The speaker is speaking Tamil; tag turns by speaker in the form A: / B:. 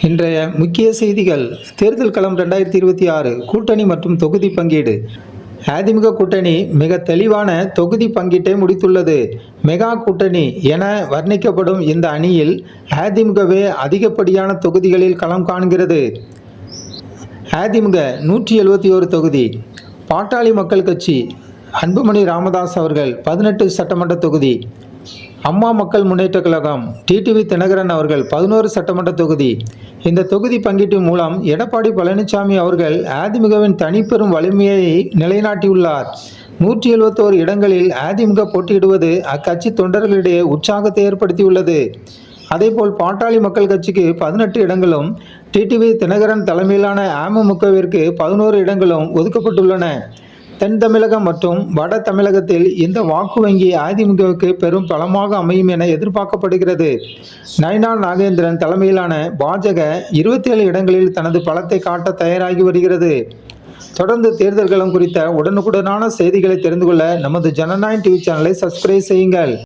A: இன்றைய முக்கிய செய்திகள். தேர்தல் களம் 2026 கூட்டணி மற்றும் தொகுதி பங்கீடு. அதிமுக கூட்டணி மிக தெளிவான தொகுதி பங்கீட்டை முடித்துள்ளது. மெகா கூட்டணி என வர்ணிக்கப்படும் இந்த அணியில் அதிமுகவே அதிகப்படியான தொகுதிகளில் களம் காண்கிறது. அதிமுக 171 தொகுதி, பாட்டாளி மக்கள் கட்சி அன்புமணி ராமதாஸ் அவர்கள் 18 சட்டமன்ற தொகுதி, அம்மா மக்கள் முன்னேற்ற கழகம் டிடிவி தினகரன் அவர்கள் 11 சட்டமன்ற தொகுதி. இந்த தொகுதி பங்கீட்டின் மூலம் எடப்பாடி பழனிசாமி அவர்கள் அதிமுகவின் தனிப்பெரும் வலிமையை நிலைநாட்டியுள்ளார். 171 இடங்களில் அதிமுக போட்டியிடுவது அக்கட்சி தொண்டர்களிடையே உற்சாகத்தை ஏற்படுத்தியுள்ளது. அதேபோல் பாட்டாளி மக்கள் கட்சிக்கு 18 இடங்களும், டிடிவி தினகரன் தலைமையிலான அமமுகவிற்கு 11 இடங்களும் ஒதுக்கப்பட்டுள்ளன. தென் தமிழகம் மற்றும் வட தமிழகத்தில் இந்த வாக்கு வங்கி அதிமுகவுக்கு பெரும் பலமாக அமையும் என எதிர்பார்க்கப்படுகிறது. நயினார் நாகேந்திரன் தலைமையிலான பாஜக 27 இடங்களில் தனது பலத்தை காட்ட தயாராகி வருகிறது. தொடர்ந்து தேர்தல்களும் குறித்த உடனுக்குடனான செய்திகளை தெரிந்து கொள்ள நமது ஜனநாயகம் டிவி சேனலை சப்ஸ்கிரைப் செய்யுங்கள்.